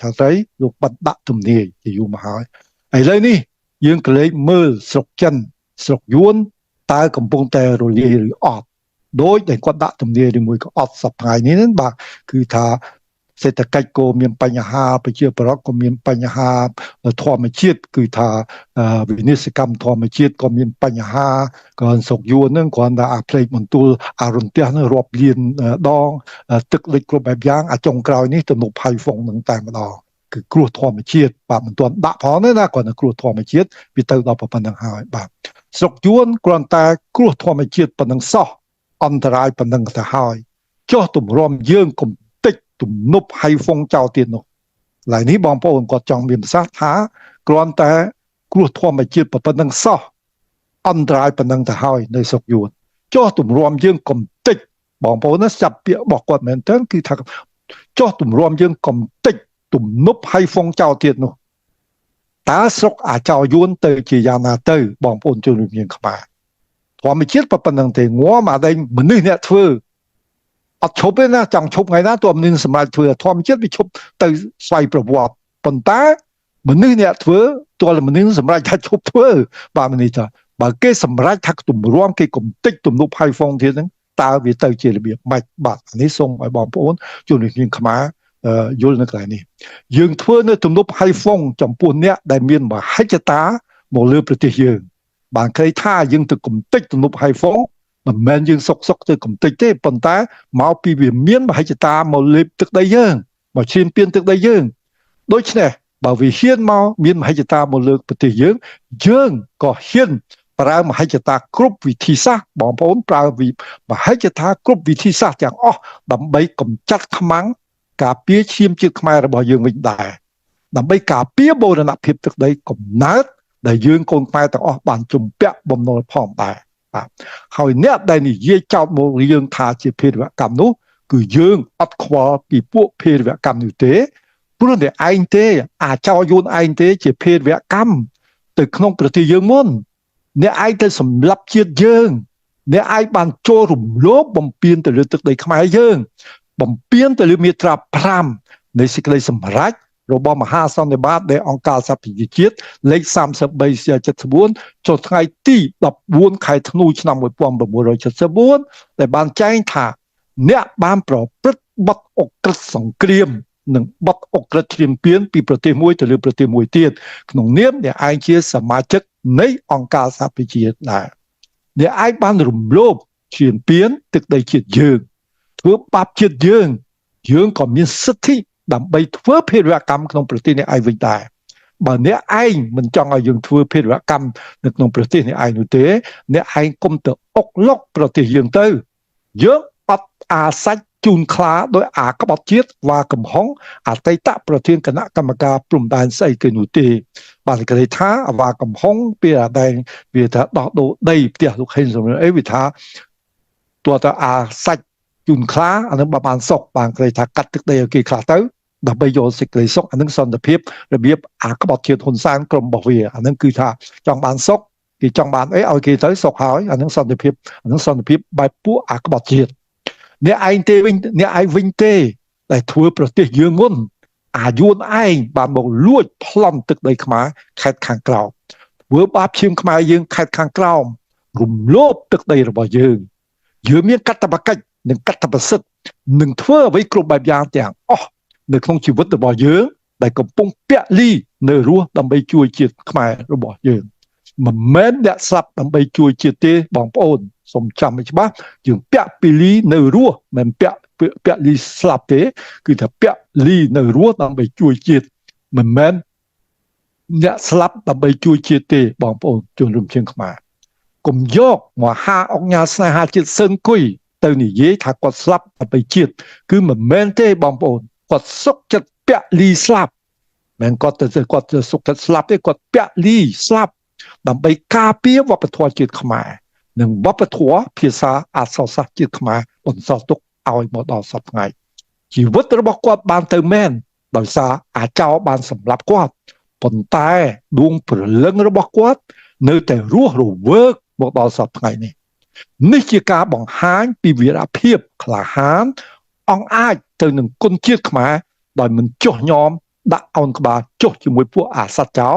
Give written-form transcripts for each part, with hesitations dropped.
ឆាត្រីលោកបាត់ដាក់ទំនាយជាយូរមកហើយឥឡូវនេះយើងក៏លេចមើលស្រុកចិនស្រុកយួនតើកំពុងតែរលាយឬអត់ដោយដែលគាត់ដាក់ទំនាយឬមួយក៏អត់សប្តាហ៍នេះបាទគឺថាសេដ្ឋកិច្ចក៏មានបញ្ហាប្រជាពលរដ្ឋក៏មានបញ្ហាធម្មជាតិគឺថាវិនិស្សកម្មធម្មជាតិក៏មានបញ្ហាក៏ស្រុកយួនហ្នឹងគ្រាន់តែអាផ្លេកបន្ទូលអារន្ទះហ្នឹងរាប់លានដងទឹកលិចគ្រប់បែបយ៉ាងអាចុងក្រោយនេះទំនប់ផៃហ្វុងហ្នឹងតែម្ដងគឺគ្រោះធម្មជាតិបាទមិនទាន់ដាក់ផងទេណាគ្រាន់តែគ្រោះធម្មជាតិវាទៅដល់ប៉ុណ្្នឹងហើយបាទស្រុកយួនគ្រាន់តែគ្រោះធម្មជាតិប៉ុណ្្នឹងសោះអន្តរាយប៉ុណ្្នឹងទៅហើយចុះទម្រាំយើងកុំទំនប់ហៃហ្វុងចោលទៀតនោះឡើយនេះបងប្អូនគាត់ចង់មានប្រសាសន៍ថាគ្រាន់តែគ្រោះធម្មជាតិប៉ុណ្្នឹងសោះអន្តរាយប៉ុណ្្នឹងទៅហើយនៅស្រុកយួនចុះទម្រាំយើងកុំតិចបងប្អូនណាចាប់ពាក្យរបស់គាត់មែនតើគឺថាចុះទម្រាំយើងកុំតិចទំនប់ហៃហ្វុងចោលទៀតនោះតើស្រុកអាចោយួនទៅជាយ៉ាងណាទៅបងប្អូនជនរួមយើងខ្មែរធម្មជាតិប៉ុណ្្នឹងទេងំអាដែងមនុស្សអ្នកធ្វើអត់ឈប់ទេណាចង់ឈប់ថ្ងៃណាទោះមិនមានសម្រាប់ធ្វើធម្មជាតិវាឈប់ទៅស្វ័យប្រវត្តិប៉ុន្តែមនុស្សអ្នកធ្វើទោះមនុស្សសម្រាប់ថាឈប់ធ្វើបាទនេះថាបើគេសម្រាប់ថាទម្រាំគេកុំតិចទំនប់ហៃហ្វុងទៀតហ្នឹងតើវាទៅជារបៀបម៉េចបាទនេះសូមឲ្យបងប្អូនជនរួមគ្នាខ្មែរយល់នៅកន្លែងនេះយើងធ្វើនៅទំនប់ហៃហ្វុងចំពោះអ្នកដែលមានមហិច្ឆតាមកលើប្រទេសយើងបានគេថាយើងទៅកុំតិចទំនប់ហៃហ្វុងមិនមែនយើងសុកទៅកំតិចទេប៉ុន្តែមកពីវាមានមហិច្ឆតាមកលេបទឹកដីយើងមកឈានពានទឹកដីយើងដូច្នេះបើវាហ៊ានមកមានមហិច្ឆតាមកលើប្រទេសយើងក៏ហ៊ានប្រើមហិច្ឆតាគ្រប់វិធីសាស្ត្របងប្អូនប្រើមហិច្ឆតាគ្រប់វិធីសាស្ត្រទាំងអស់ដើម្បីកម្ចាត់ខ្មាំងការពារឈាមជាតិខ្មែររបស់យើងវិញដែរដើម្បីការពារបូរណភាពទឹកដីកំណើតដែលយើងកូនខ្មែរទាំងអស់បានជំពាក់បំណុលផងដែរហើយអ្នកដែលនិយាយចោទមកយើងថាជាភេរវកម្មនោះគឺយើងអត់ខ្វល់ពីពួកភេរវកម្មនោះទេព្រោះតែឯងទេអាចោយួនឯងទេជាភេរវកម្មទៅក្នុងប្រទេសយើងមុនអ្នកឯងទៅសម្លាប់ជាតិយើងអ្នកឯងបានចូលរំលោភបំពានទៅលើទឹកដីខ្មែរយើងបំពានទៅលើមាត្រា5នៃសេចក្តីសម្រេចរបស់មហាសន្និបាតដែលអង្គការសហប្រជាជាតិលេខ33/74ចុះថ្ងៃទី14ខែធ្នូឆ្នាំ1974ដែលបានចែងថាអ្នកបានប្រព្រឹត្តបទឧក្រិដ្ឋសង្គ្រាមនិងបទឧក្រិដ្ឋឈ្លានពានពីប្រទេសមួយទៅលើប្រទេសមួយទៀតក្នុងនាមអ្នកឯងជាសមាជិកនៃអង្គការសហប្រជាជាតិដែរអ្នកឯងបានរំលោភឈ្លានពានទឹកដីជាតិយើងធ្វើបាបជាតិយើងក៏មានសិទ្ធិដើម្បីធ្វើភេរវកម្មក្នុងប្រទេសនេះឯងវិញដែរបើអ្នកឯងមិនចង់ឲ្យយើងធ្វើភេរវកម្មនៅក្នុងប្រទេសនេះឯងនោះទេអ្នកឯងកុំទៅអុកឡុកប្រទេសយើងទៅយើងអត់អាសាច់ជូនខ្លាដោយអាក្បត់ជាតិវ៉ាកំហុងអតីតប្រធានគណៈកម្មការព្រំដែនស្អីគេនោះទេបាទគេថាវ៉ាកំហុងពេលអាដែងវាថាដោះដូរដីផ្ទះលោកហេងសំរងអីវាថាទោះតែអាសាច់ជូនខ្លាអានឹងបានសុកបានគេថាកាត់ទឹកដីឲ្យគេខ្លះទៅដើម្បីយកសេចក្តីសុខអានឹងសន្តិភាពរបៀបអាក្បត់ជាតិហ៊ុនសែនក្រុមរបស់វាអានឹងគឺថាចង់បានសុខគេចង់បានអីឲ្យគេទៅសុខហើយអានឹងសន្តិភាពបែបពួកអាក្បត់ជាតិអ្នកឯងទេវិញអ្នកឯងវិញទេដែលធ្វើប្រទេសយើងមុនអាយួនឯងបានមកលួចប្លន់ទឹកដីខ្មែរខេត្តខាងក្រោមធ្វើបាបឈាមខ្មែរយើងខេត្តខាងក្រោមរំលោភទឹកដីរបស់យើងមានកាតព្វកិច្ចនិងកាតព្វសិទ្ធិនឹងធ្វើអ្វីគ្រប់បែបយ៉ាងទាំងអស់នៅក្នុងជីវិតរបស់យើងដែលកំពុងពលីនៅរស់ដើម្បីជួយជាតិខ្មែររបស់យើងមិនមែនអ្នកស្លាប់ដើម្បីជួយជាតិទេបងប្អូនសូមចាំឲ្យច្បាស់យើងពលីនៅរស់មិនពលីស្លាប់ទេគឺថាពលីនៅរស់ដើម្បីជួយជាតិមិនមែនអ្នកស្លាប់ដើម្បីជួយជាតិទេបងប្អូនជនរួមជាតិខ្មែរកុំយកមហាអង្គការស្នេហាជាតិស៊ិនគុយទៅនិយាយថាគាត់ស្លាប់ដើម្បីជាតិគឺមិនមែនទេបងប្អូនគាត់សុកចិត្តពលីស្លាប់មិនគាត់ទៅសុកចិត្តស្លាប់ទេគាត់ពលីស្លាប់ដើម្បីការពារវប្បធម៌ជាតិខ្មែរនិងវប្បធម៌ភាសាអក្សរសាស្ត្រជាតិខ្មែរបន្សល់ទុកឲ្យមកដល់សព្វថ្ងៃជីវិតរបស់គាត់បានទៅមែនដោយសារអាចោរបានសម្លាប់គាត់ប៉ុន្តែដួងព្រលឹងរបស់គាត់នៅតែរស់រវើកមកដល់សព្វថ្ងៃនេះជាការបង្ហាញពីវីរភាពក្លាហានអង្អាចទៅនឹងគុណជាតិខ្មែរដោយមិនចុះញ៉ម ដាក់អោនក្បាលចុះជាមួយពួកអាសត្វចោល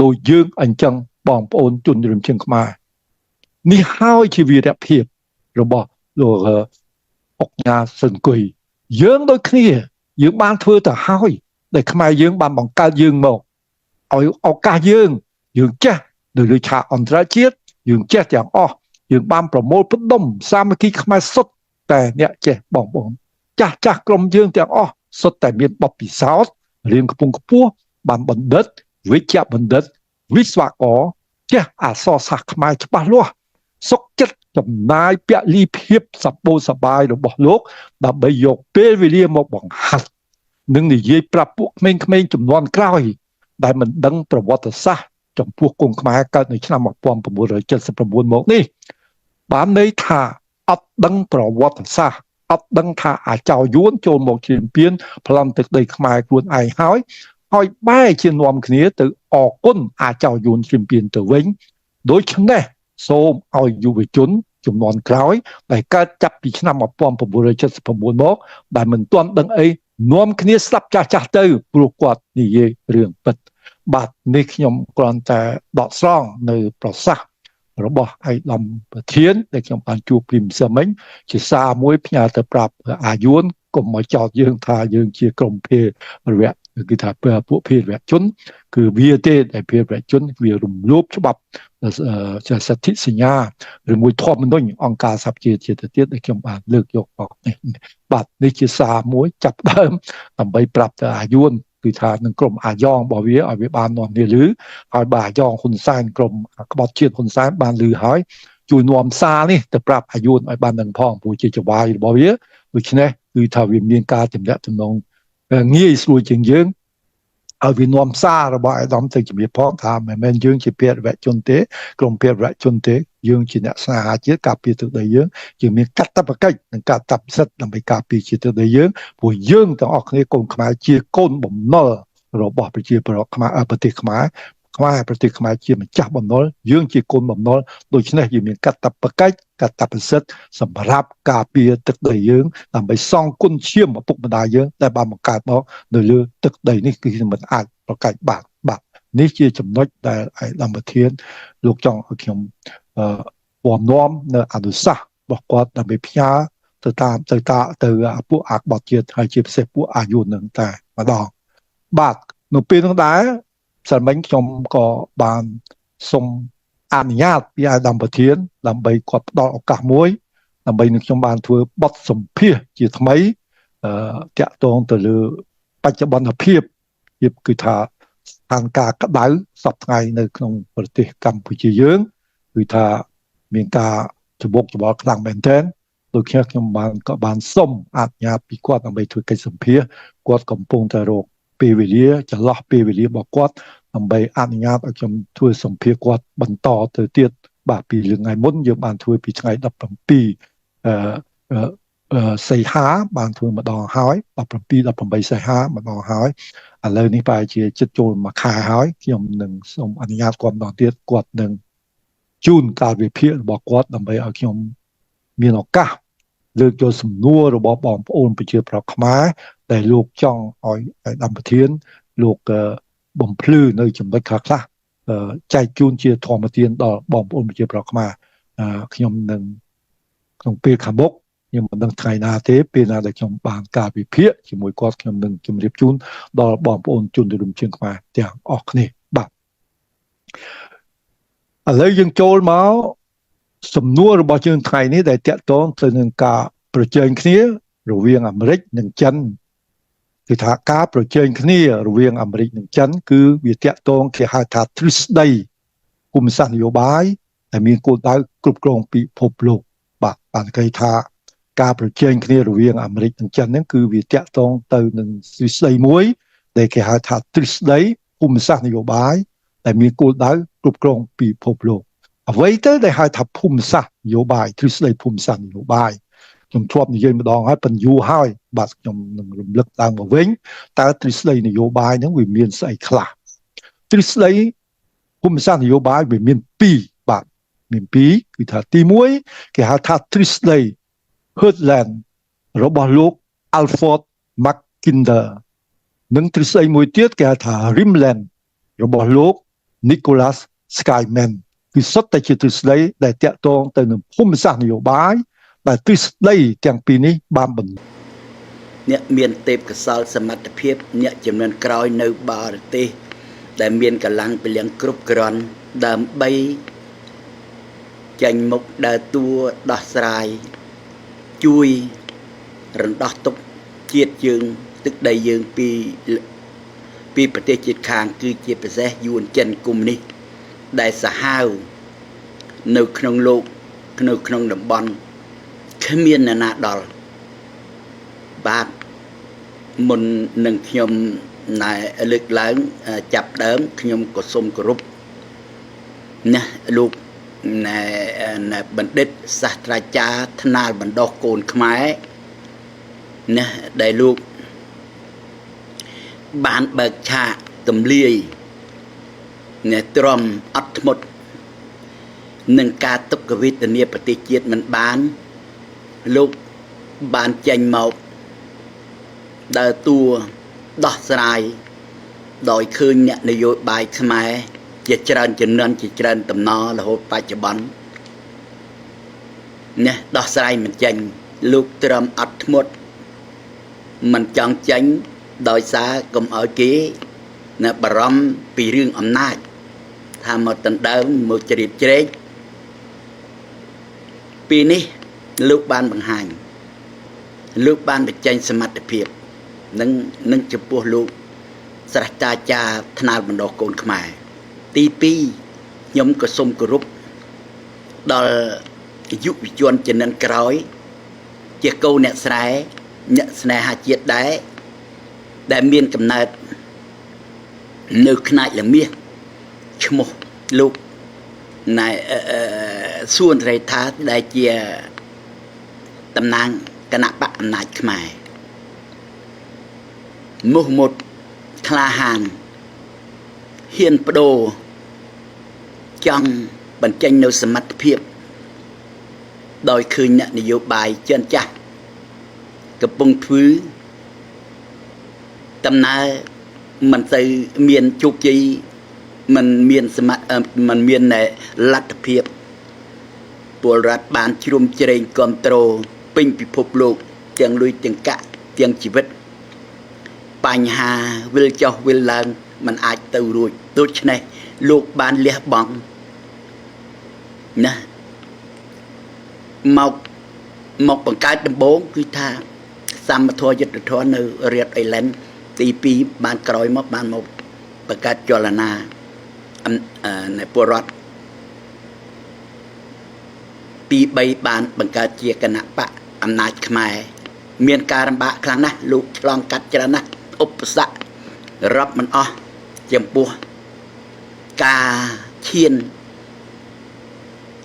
ដោយយើងអញ្ចឹងបងប្អូនជនរួមជាតិខ្មែរនេះហើយជាវីរភាពរបស់លោកអុកញ៉ាស៊ិនគុយយើងដូចគ្នាយើងបានធ្វើទៅហើយដែលខ្មែរយើងបានបង្កើតយើងមកឲ្យឱកាសយើងចេះនៅលើឆាកអន្តរជាតិយើងចេះទាំងអស់យើងបានប្រមូលផ្ដុំសាមគ្គីខ្មែរសុទ្ធតែអ្នកចេះបងប្អូនចាស់ក្រុមយើងទាំងអស់សុទ្ធតែមានបទពិសោធន៍រៀនខ្ពង់ខ្ពស់បានបណ្ឌិតវិជ្ជបណ្ឌិតវិស្វករចេះអក្សរសាស្ត្រខ្មែរច្បាស់លាស់សុខចិត្តចំណាយពលីភាពសប្បុសបាយរបស់លោកដើម្បីយកពេលវេលាមកបង្ហាត់និងនិយាយប្រាប់ពួកក្មេងៗជំនាន់ក្រោយដែលមិនដឹងប្រវត្តិសាស្ត្រចំពោះកុងខ្មែរកើតនៅឆ្នាំ1979មកនេះបានន័យថាអត់ដឹងប្រវត្តិសាស្ត្រអត់ដឹងថាអាចោយួនចូលមកជ្រៀមពៀនប្លន់ទឹកដីខ្មែរខ្លួនឯងហើយបែរជានាំគ្នាទៅអគុណអាចោយួនជ្រៀមពៀនទៅវិញដូច្នេះសូមឲ្យយុវជនជំនាន់ក្រោយដែលកើតចាប់ពីឆ្នាំ1979មកដែលមិនទាន់ដឹងអីនាំគ្នាស្ដាប់ចាស់ទៅព្រោះគាត់និយាយរឿងពិតបាទនេះខ្ញុំគ្រាន់តែដកស្រង់នៅប្រសាសន៍របស់ឯកឧត្តមប្រធានដែលខ្ញុំបានជួបពីម្សិលមិញជាសារមួយផ្ញើទៅប្រាប់អាយួនកុំមកចោទយើងថាយើងជាក្រុមភេរវៈគឺថាពួកភេរវៈជនគឺវាទេដែលភេរវៈជនវារំលោភច្បាប់សិទ្ធិសញ្ញាឬមួយធម្មនុញ្ញអង្គការសហប្រជាជាតិទៅទៀតដែលខ្ញុំបានលើកយកមកនេះបាទនេះជាសារមួយចាប់ដើមដើម្បីប្រាប់ទៅអាយួនគឺថានឹងក្រុមអាយ៉ងរបស់វាឲ្យវាបាននាំគ្នាឮហើយបាទអាយ៉ងហ៊ុនសែនក្រុមក្បត់ជាតិហ៊ុនសែនបានឮហើយជួយនាំសារនេះទៅប្រាប់អាយួនឲ្យបានដឹងផងព្រោះជាចវាយរបស់វាដូច្នេះគឺថាវាមានការទំនាក់ទំនងងាយស្រួលជាងយើងឲ្យវានាំសាររបស់អាដាមទៅជំរាបផងថាមិនមែនយើងជាភេរវជនទេក្រុមភេរវជនទេយើងជាអ្នកស្នេហាជាតិការពារទឹកដីយើងមានកាតព្វកិច្ចនិងកាតព្វសិទ្ធិដើម្បីការពារជាតិទឹកដីយើងព្រោះយើងទាំងអស់គ្នាកូនខ្មែរជាកូនបំណុលរបស់ប្រជាពលរដ្ឋខ្មែរប្រទេសខ្មែរប្រទេសខ្មែរជាម្ចាស់បំណុលយើងជាកូនបំណុលដូច្នេះយើងមានកាតព្វកិច្ចកាតព្វសិទ្ធិសម្រាប់ការពារទឹកដីយើងដើម្បីសងគុណឈាមឪពុកម្ដាយយើងដែលបានបង្កើតមកនៅលើទឹកដីនេះគឺមិនអាចប្រកែកបានបាទនេះជាចំណុចដែលឯកឧត្តមប្រធានលោកចង់ឲ្យខ្ញុំពំនាំនៅអនុសាសន៍របស់គាត់ដើម្បីផ្ញើទៅពួកអាក្បត់ជាតិហើយជាពិសេសពួកអាយុនឹងតែម្ដងបាទនៅពេលនោះដែរសិនមិញខ្ញុំក៏បានសូមអនុញ្ញាតពីអាដាមប្រធានដើម្បីគាត់ផ្ដល់ឱកាសមួយដើម្បីនឹងខ្ញុំបានធ្វើបទសម្ភាសន៍ជាថ្មីតាក់ទងទៅលើបច្ចុប្បន្នភាពគឺថាស្ថានភាពក្តៅសពថ្ងៃនៅក្នុងប្រទេសកម្ពុជាយើងគឺថាមានការច្បុកច្បល់ខ្លាំងមែនទែនដូចខ្ញុំក៏បានសុំអនុញ្ញាតពីគាត់ដើម្បីធ្វើកិច្ចសម្ភាសន៍គាត់កំពុងតែរកពេលវេលាចន្លោះពេលវេលារបស់គាត់ដើម្បីអនុញ្ញាតឲ្យខ្ញុំធ្វើសម្ភាសន៍គាត់បន្តទៅទៀតបាទពីថ្ងៃមុនយើងបានធ្វើពីថ្ងៃ17សីហាបានធ្វើម្ដងហើយ17 18សីហាម្ដងហើយឥឡូវនេះបែរជាជិតចូលមួយខែហើយខ្ញុំនឹងសូមអនុញ្ញាតគាត់ម្ដងទៀតគាត់នឹងជូនកាលវិភាគរបស់គាត់ដើម្បីឲ្យខ្ញុំមានឱកាសលើកយកសំណួររបស់បងប្អូនប្រជាប្រដ្ឋខ្មែរដែលលោកចង់ឲ្យអាដាមប្រធានលោកបំភ្លឺនៅចំណុចខ្លះចែកជូនជាធម្មទានដល់បងប្អូនប្រជាប្រដ្ឋខ្មែរខ្ញុំនឹងក្នុងពេលខាងមុខខ្ញុំមិនដឹងថ្ងៃណាទេពេលណាដែលខ្ញុំបានការវិភាគជាមួយគាត់ខ្ញុំនឹងជម្រាបជូនដល់បងប្អូនជនរួមជាតិខ្មែរទាំងអស់គ្នាបាទឥឡូវយើងចូលមកសំណួររបស់យើងថ្ងៃនេះដែលតាក់ទងទៅនឹងការប្រជែងគ្នារវាងអាមេរិកនិងចិនគឺថាការប្រជែងគ្នារវាងអាមេរិកនិងចិនគឺវាតាក់ទងគេហៅថាទ្រឹស្ដីភូមិសាស្ត្រនយោបាយដែលមានគោលដៅគ្រប់គ្រងពិភពលោកបាទបានគេថាការប្រជែងគ្នារវាងអាមេរិកនិងចិនហ្នឹងគឺវាតាក់ទងទៅនឹងទ្រឹស្ដីមួយដែលគេហៅថាទ្រឹស្ដីភូមិសាស្ត្រនយោបាយដែលមានគោលដៅគ្រប់គ្រងពិភពលោកអ្វីទៅដែលហៅថាភូមិសាស្ត្រនយោបាយទ្រឹស្ដីភូមិសាស្ត្រនយោបាយខ្ញុំធ្លាប់និយាយម្ដងហើយប៉ុន្តែយូរហើយបាទខ្ញុំនឹងរំលឹកឡើងមកវិញតើទ្រឹស្ដីនយោបាយហ្នឹងវាមានស្អីខ្លះទ្រឹស្ដីភូមិសាស្ត្រនយោបាយវាមាន2បាទមាន2គឺថាទី1គេហៅថាទ្រឹស្ដី Heartland របស់លោក Alfred McKinder និងទ្រឹស្ដីមួយទៀតគេហៅថា Rimland របស់លោក Nicholas Skyman គឺសុទ្ធតែជាទ្រឹស្ដីដែលតាក់ទងទៅនឹងភូមិសាស្ត្រនយោបាយដែលទ្រឹស្ដីទាំងពីរនេះបានបណ្ដុះអ្នកមានទេពកោសល្យសមត្ថភាពអ្នកចំនួនក្រោយនៅបរទេសដែលមានកម្លាំងពលំគ្រប់គ្រាន់ដើម្បីចាញ់មុខដើរតួដោះស្រាយជួយរំដោះទុកជាតិយើងទឹកដីយើងពីប្រទេសជាតិខាងគឺជាពិសេសយួនចិនកុម្មុយនីសដែលសាហាវនៅក្នុងលោកនៅក្នុងតំបន់គ្មានអ្នកណាដល់បាទមុននឹងខ្ញុំណែលើកឡើងចាប់ដើមខ្ញុំក៏សូមគោរពណាលោកណែបណ្ឌិតសាស្ត្រាចារ្យថ្នាលបណ្ដុះកូនខ្មែរណាដែលលោកបានបើកឆាកទម្លាយអ្នកទ្រាំអត់ធ្មត់នឹងការទុក្ខវេទនាប្រទេសជាតិមិនបានលោកបានចេញមកដើរតួដោះស្រាយដោយឃើញអ្នកនយោបាយខ្មែរជាច្រើនជំនាន់ជាច្រើនតំណរហូតបច្ចុប្បន្នណាដោះស្រាយមិនចេញលោកទ្រាំអត់ធ្មត់មិនចង់ចេញដោយសារកុំឲ្យគេណាបារម្ភពីរឿងអំណាចថាមកដណ្ដើមមកជ្រៀតជ្រែកពីនេះលោកបានបង្ហាញលោកបានបញ្ចេញសមត្ថភាពនឹងចំពោះលោកសាស្ត្រាចារ្យថ្នាលបណ្ដុះកូនខ្មែរទី2ខ្ញុំក៏សូមគោរពដល់យុវជនជំនាន់ក្រោយជាកូនអ្នកស្រែអ្នកស្នេហាជាតិដែលមានកំណើតនៅខ្នាតល្មាសឈ្មោះលោកណែសួនរេថាដែលជាតំណាងគណៈបកអំណាចខ្មែរមុខមុតក្លាហានហ៊ានបដូរចង់បញ្ចេញនៅសមត្ថភាពដោយឃើញអ្នកនយោបាយចិនចាស់កំពុងធ្វើដំណើរមិនទៅមានជោគជ័យមិនមានលទ្ធភាពពលរដ្ឋបានជ្រុំជ្រែងគ្រប់គ្រងពេញពិភពលោកទាំងលុយទាំងកាក់ទាំងជីវិតបញ្ហាវិលចុះវិលឡើងมันអាចទៅរួចដូច្នេះលោកបានលះបង់ណាមកបង្កើតដំបូងគឺថាសមត្ថយុទ្ធធននៅរាជអេឡែនទី2បានក្រោយមកបានមកបង្កើតចលនានៃពលរដ្ឋទី3បានបង្កើតជាគណៈបកអំណាចខ្មែរមានការលំបាកខ្លាំងណាស់លោកឆ្លងកាត់ច្រើនណាស់ឧបសគ្គរាប់មិនអស់ចំពោះការឈាន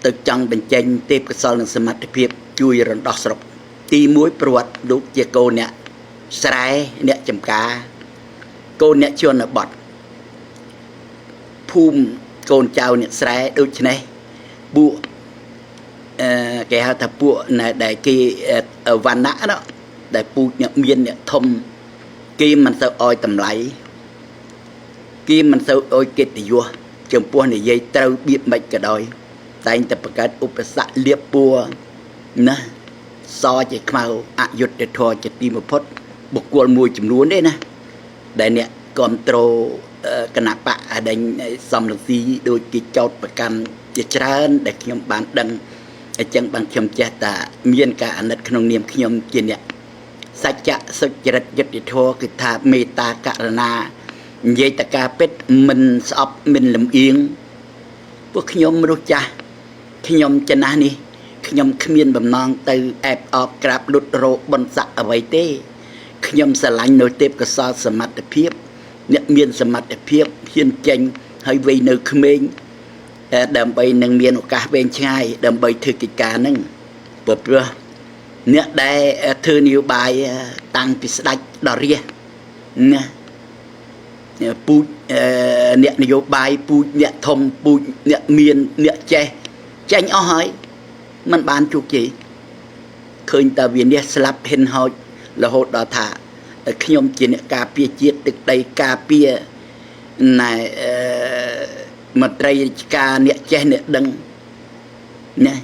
ទៅចង់បញ្ចេញទេពកោសល្យនិងសមត្ថភាពជួយរំដោះស្រុកទី1ប្រវត្តិលោកជាកូនអ្នកស្រែអ្នកចំការកូនអ្នកជនបទភូមិកូនចៅអ្នកស្រែដូច្នេះពួកគេហៅថាពួកដែលគេវណ្ណៈđóដែលពូជអ្នកមានអ្នកធំគេមិនសូវអោយតម្លៃគេមិនសូវអោយកិត្តិយសចំពោះនិយាយត្រូវបៀបមិនក៏ដោយតែងតែបង្កើតឧបសគ្គលៀបពួរណាសជាខ្មៅអយុត្តិធម៌ជាទីបំផុតបុគ្គលមួយចំនួនទេណាដែលអ្នកគ្រប់គ្រងគណៈបកអដេញសំរងស៊ីដូចគេចោតប្រកាន់ជាច្រើនដែលខ្ញុំបានដឹងអញ្ចឹងបានខ្ញុំចេះតែមានការអាណិតក្នុងនាមខ្ញុំជាអ្នកសច្ចៈសុចរិតយុត្តិធម៌គឺថាមេត្តាករុណានិយាយតការពិតមិនស្អប់មិនលំអៀងពួកខ្ញុំមនុស្សចាស់ខ្ញុំចំណាស់នេះខ្ញុំគ្មានបំណងទៅអែបអបក្រាបលុតរោបនស័កអ្វីទេខ្ញុំស្រឡាញ់នៅទេពកោសល្យសមត្ថភាពអ្នកមានសមត្ថភាពហ៊ានចេញហើយវ័យនៅក្មេងដើម្បីនឹងមានឱកាសវែងឆ្ងាយដើម្បីធ្វើកិច្ចការហ្នឹងព្រោះអ្នកដែលធ្វើនយោបាយតាំងពីស្ដេចដល់រាជណាពូជអ្នកនយោបាយពូជអ្នកធំពូជអ្នកមានអ្នកចេះចាញ់អស់ហើយมันបានជោគជ័យឃើញតែវានេះស្លាប់ហិនហោចរហូតដល់ថា ខ្ញុំជាអ្នកការពារជាតិទឹកដីការពារណែមន្ត្រីរាជការអ្នកចេះអ្នកដឹងណា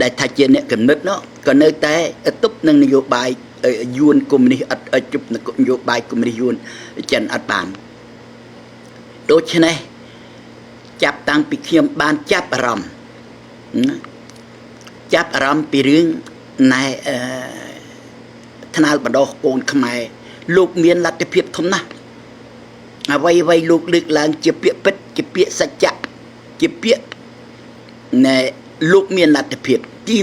ដែលថាជាអ្នកកំណត់នោះក៏នៅតែទប់នឹងនយោបាយយួនកុម្មុយនីសអត់ជប់នយោបាយកុម្មុយនីសយួនចិនអត់បានដូច្នេះចាប់តាំងពីខ្ញុំបានចាប់អារម្មណ៍ចាប់អារម្មណ៍ពីរឿងណែថ្នាលបណ្ដោះកូនខ្មែរលោកមានលទ្ធភាពធំណាស់អ្វីលោកលើកឡើងជាពាក្យពិតជាពាក្យសច្ចៈជាពាក្យណែលោកមានលទ្ធភាពទី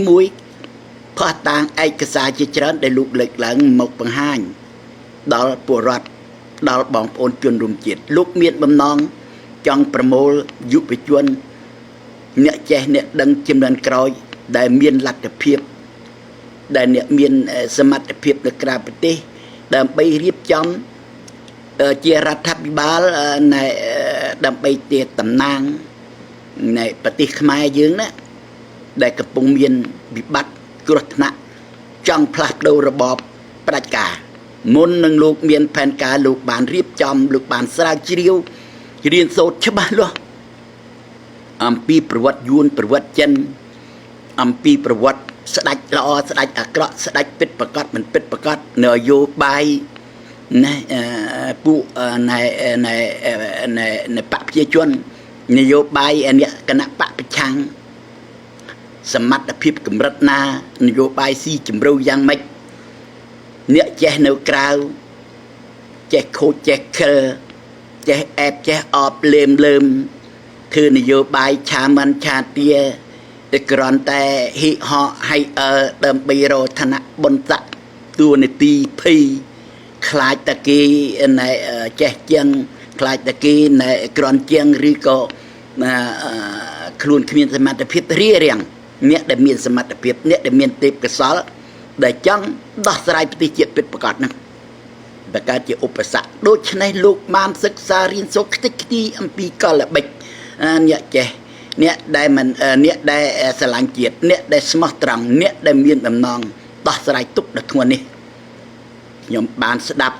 1ផុសតាងឯកសារជាច្រើនដែលលោកលើកឡើងមកបង្ហាញដល់ពលរដ្ឋដល់បងប្អូនជនរួមជាតិលោកមានបំណងចង់ប្រមូលយុវជនអ្នកចេះអ្នកដឹងជំនាន់ក្រោយដែលមានលទ្ធភាពដែលអ្នកមានសមត្ថភាពនៅក្រៅប្រទេសដើម្បីរៀបចំជារដ្ឋាភិបាលដើម្បីទាតំណាងនៃប្រទេសខ្មែរយើងណាដែលកំពុងមានវិបត្តិគ្រោះថ្នាក់ចង់ផ្លាស់ប្ដូររបបផ្ដាច់ការមុននឹងលោកមានផែនការលោកបានរៀបចំលោកបានស្រាវជ្រាវរៀនសូត្រច្បាស់លាស់អំពីប្រវត្តិយួនប្រវត្តិចិនអំពីប្រវត្តិស្ដេចល្អស្ដេចអាក្រក់ស្ដេចពិតប្រកបមិនពិតប្រកបនយោបាយណាពួកណែបកប្រជាជននយោបាយអ្នកគណៈបកប្រឆាំងសមត្ថភាពកម្រិតណានយោបាយស៊ីជម្រៅយ៉ាងម៉េចអ្នកចេះនៅក្រៅចេះខូចចេះខិលចេះអែបចេះអបលេមលើមគឺនយោបាយឆាមិនឆាទាតែគ្រាន់តែហិហកហៃដើម្បីរកឋានៈបុណ្យស័ក្តិតួនាទីភ័យខ្លាចតែគេណែចេះជាងខ្លាចតែគេណែគ្រាន់ជាងឬក៏ខ្លួនគ្មានសមត្ថភាពរៀបរៀងអ្នកដែលមានសមត្ថភាពអ្នកដែលមានទេពកោសល្យដែលចង់ដោះស្រាយប្រទេសជាតិពិតប្រាកដហ្នឹងបង្កើតជាឧបសគ្គដូច្នេះលោកបានសិក្សារៀនសូត្រខ្ទេចខ្ទីអំពីកលល្បិចអ្នកចេះអ្នកដែលមិនអ្នកដែលស្រឡាញ់ជាតិអ្នកដែលស្មោះត្រង់អ្នកដែលមានបំណងដោះស្រាយទុក្ខដ៏ធ្ងន់នេះខ្ញុំបានស្ដាប់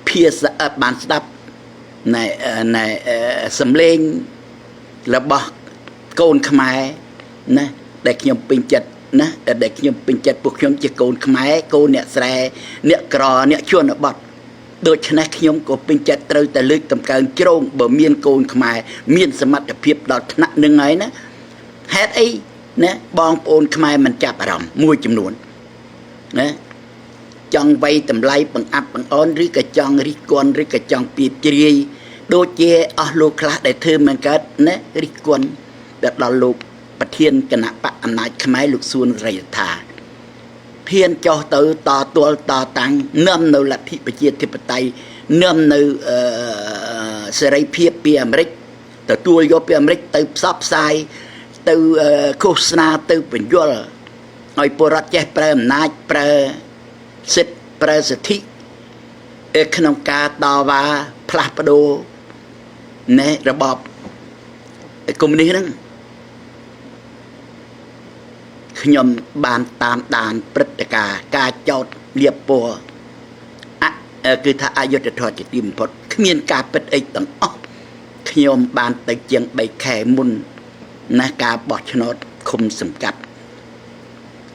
ភាសាបានស្ដាប់ណែសំឡេងរបស់កូនខ្មែរណាដែលខ្ញុំពេញចិត្តណាដែលខ្ញុំពេញចិត្តពួកខ្ញុំជាកូនខ្មែរកូនអ្នកស្រែអ្នកក្រអ្នកជនបទដូច្នេះខ្ញុំក៏ពេញចិត្តត្រូវតែលើកតម្កើងជ្រងបើមានកូនខ្មែរមានសមត្ថភាពដល់ថ្នាក់នឹងហើយណាហេតុអីណាបងប្អូនខ្មែរមិនចាប់អារម្មណ៍មួយចំនួនណាចង់វាយតម្លៃបង្អាប់បង្អន់ឬក៏ចង់រិះគន់ឬក៏ចង់ពៀបជ្រាយដូចជាអស់លោកខ្លះដែលធ្វើមិនកើតណារិះគន់ដល់លោកប្រធានគណៈបកអំណាចខ្មែរលោកសួនរយថាហ៊ានចោះទៅតទល់តតាំងនាំនៅលទ្ធិប្រជាធិបតេយ្យនាំនៅសេរីភាពពីអាមេរិកទទួលយកពីអាមេរិកទៅផ្សព្វផ្សាយទៅឃោសនាទៅបញ្យលឲ្យពលរដ្ឋចេះប្រើអំណាចប្រើសិទ្ធិប្រើសិទ្ធិក្នុងការតវ៉ាផ្លាស់ប្ដូរណែរបបកុម្មុយនីសហ្នឹងខ្ញុំបានតាមដានព្រឹត្តិការណ៍ការចោទលៀបពណ៌គឺថាអយុត្តិធម៌ជាទីបំផុតគ្មានការពិតអីទាំងអស់ខ្ញុំបានទៅជាង3ខែមុនណាការបោះឆ្នោតឃុំសង្កាត់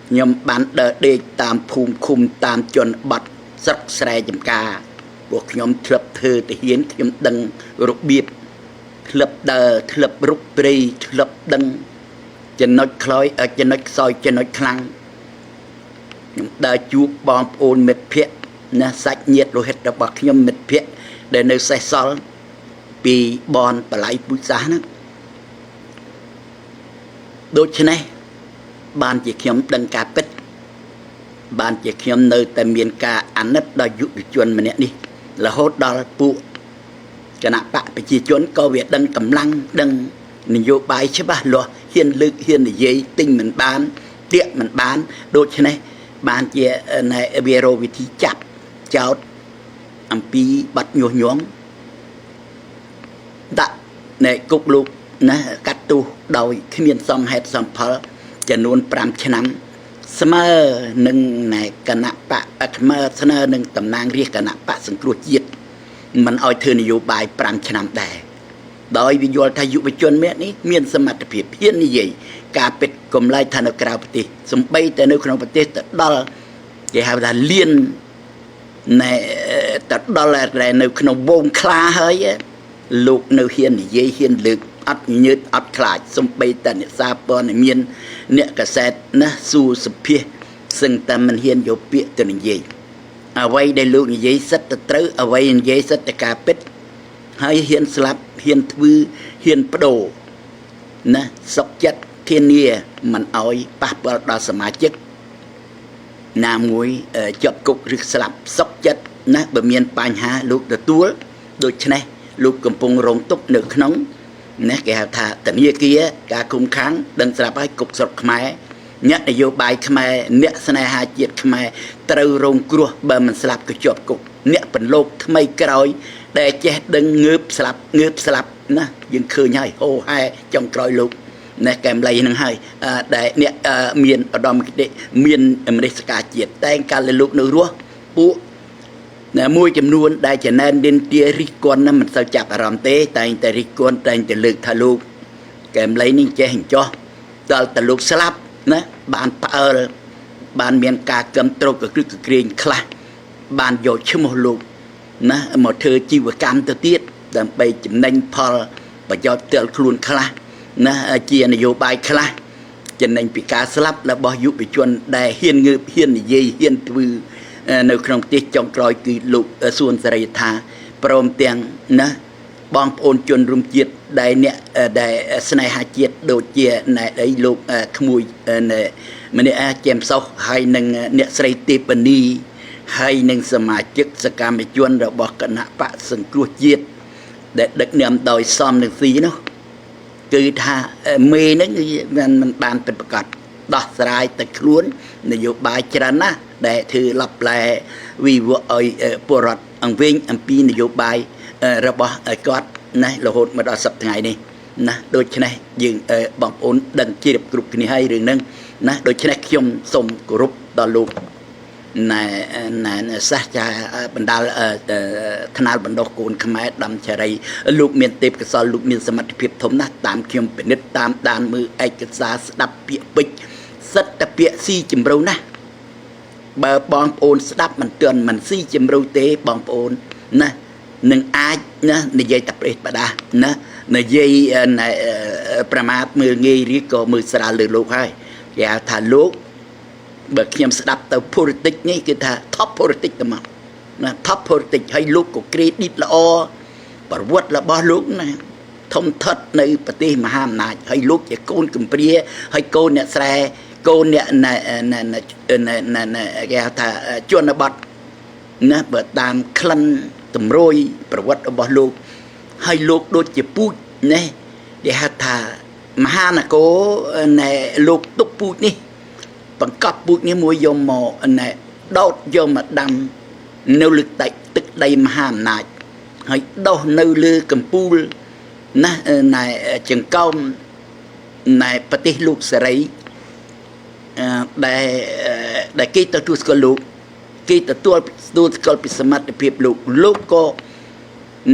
ខ្ញុំបានដើរដេកតាមភូមិឃុំតាមជនបទស្រុកស្រែចំការពួកខ្ញុំធ្លាប់ធ្វើទាហានខ្ញុំដឹងរបៀបធ្លាប់ដើរធ្លាប់រុកព្រៃធ្លាប់ដឹងចំណុចខ្លោយចំណុចខ្សោយចំណុចខ្លាំងខ្ញុំដើរជួបបងប្អូនមិត្តភ័ក្តិណាសាច់ញាតិលោហិតរបស់ខ្ញុំមិត្តភ័ក្តិដែលនៅសេសសល់ពីបនបល័យពុជសាសហ្នឹងដូច្នេះបានជាខ្ញុំដឹងការពិតបានជាខ្ញុំនៅតែមានការអាណិតដល់យុវជនម្នាក់នេះរហូតដល់ពួកគណៈបកប្រជាជនក៏វាដឹងកម្លាំងដឹងនយោបាយច្បាស់លាស់ហ៊ានលើកហ៊ាននិយាយទិញមិនបានទាក់មិនបានដូច្នេះបានជាវារោវិធីចាប់ចោតអំពីបាត់ញុះញង់ដាក់នៅគុកលោកណាកាត់ទោសដោយគ្មានសមហេតុសមផលចំនួន5ឆ្នាំ ស្មើនឹងណែគណៈបកស្មើស្នើនឹងតំណាងរាស្ត្រគណៈបកសង្គ្រោះជាតិមិនឲ្យធ្វើនយោបាយ5ឆ្នាំដែរដោយវិយល់ថាយុវជននេះមានសមត្ថភាពហ៊ាននិយាយការពិតកុំឡាយថានៅក្រៅប្រទេសសំបីតែនៅក្នុងប្រទេសទៅដល់គេហៅថាលៀនណែទៅដល់តែនៅក្នុងវងខ្លាហើយលោកនៅហ៊ាននិយាយហ៊ានលើកអត់ញើតអត់ខ្លាចសំបីតែអ្នកសារព័ត៌មានអ្នកកសែតណាស៊ូសុភាសឹងតែមិនហ៊ានយកពាក្យទៅនិយាយអ្វីដែលលោកនិយាយសិតទៅត្រូវអ្វីនិយាយសិតតែការពិតហើយហ៊ានស្លាប់ហ៊ានធ្វើហ៊ានបដូរណាសុខចិត្តធានាមិនអោយប៉ះពាល់ដល់សមាជិកណាមួយជាប់គុកឬស្លាប់សុខចិត្តណាបើមានបញ្ហាលោកទទួលដូច្នេះលោកកំពុងរងទុក្ខនៅក្នុងណាគេហៅថាធនាគារការគុំខាំងដឹងស្រាប់ហើយគុកស្រុកខ្មែរអ្នកនយោបាយខ្មែរអ្នកស្នេហាជាតិខ្មែរត្រូវរងគ្រោះបើមិនស្លាប់ក៏ជាប់គុកអ្នកបន្លកថ្មីក្រោយដែលចេះដឹងងើបស្លាប់ណាយើងឃើញហើយហូហែចុងក្រោយលោកណែកែមលៃនឹងហើយដែលអ្នកមានឧត្តមគតិមានមនសិការជាតិតែកាលលោកនៅរស់ពួកមួយចំនួនដែលចំណែនદિនទារិះគន់មិនសូវចាប់អារម្មណ៍ទេតែងតែរិះគន់តែងតែលើកថាលោកកែមលៃនេះចេះអញ្ចោះដល់តែលោកស្លាប់ណាបានផ្អើលបានមានការកឹមត្រកក្រឹកក្រែងខ្លះបានយកឈ្មោះលោកណាមកធ្វើជីវកម្មទៅទៀតដើម្បីចំណេញផលប្រយោជន៍ផ្ទាល់ខ្លួនខ្លះណាជានយោបាយខ្លះចំណេញពីការស្លាប់របស់យុវជនដែលហ៊ានងើបហ៊ាននិយាយហ៊ានធ្វើនៅក្នុងប្រទេសចុងក្រោយគឺលោកសួនសេរីថាព្រមទាំងណាបងប្អូនជនរួមជាតិដែលអ្នកដែលស្នេហាជាតិដូចជាណែអីលោកក្មួយម្នាក់ជាមសោះហើយនឹងអ្នកស្រីទេពនីហើយនឹងសមាជិកសកម្មជនរបស់គណៈបកសង្គ្រោះជាតិដែលដឹកនាំដោយសំនឹងស៊ីនោះគឺថាមេហ្នឹងមិនបានពិតប្រាកដដោះស្រាយតែខ្លួននយោបាយច្រើនណាស់ដែលធ្វើឡប់ឡែវិវត្តឲ្យពលរដ្ឋអង្គវិញអំពីនយោបាយរបស់គាត់ណារហូតមកដល់សប្តាហ៍នេះណាដូច្នេះយើងបងប្អូនដឹងជ្រាបគ្រប់គ្នាហើយរឿងហ្នឹងណាដូច្នេះខ្ញុំសូមគោរពដល់លោកណែសាស្ត្រាបណ្ដាលថ្នាលបណ្ដុះកូនខ្មែរដំចរីលោកមានទេពកោសលលោកមានសមត្ថភាពធំណាស់តាមខ្ញុំពិនិត្យតាមដានមើលឯកសារស្ដាប់ពាក្យពេចន៍សិតតែពាក្យស៊ីជម្រៅណាស់បើបងប្អូនស្ដាប់មិនទាន់មិនស៊ីជម្រៅទេបងប្អូនណានឹងអាចណានិយាយតែប្រេះបដាណានិយាយប្រមាថមើលងាយឬក៏មើលស្រាលលើលោកហើយគេហៅថាលោកបើខ្ញុំស្ដាប់ទៅ politics នេះគឺថា top politics ទៅមកណា top politics ហើយលោកក៏ credit ល្អប្រវត្តិរបស់លោកណាធំធាត់នៅប្រទេសមហាអំណាចហើយលោកជាកូនកំព្រាហើយកូនអ្នកស្រែកូនអ្នកគេហៅថាជនបទណាបើតាមក្លិនតម្រួយប្រវត្តិរបស់លោកហើយលោកដូចជាពូជណាគេហៅថាមហានគរណែលោកទុកពូជនេះបង្កប់ពូជនេះមួយយកមកណែដោតយកមកដាំនៅលើទឹកដីមហាអំណាចហើយដោះនៅលើកំពូលណាណែចង្កោមណែប្រទេសលោកសេរីដែលគេទទួលស្គាល់លោកគេទទួលស្គាល់ពីសមត្ថភាពលោកក៏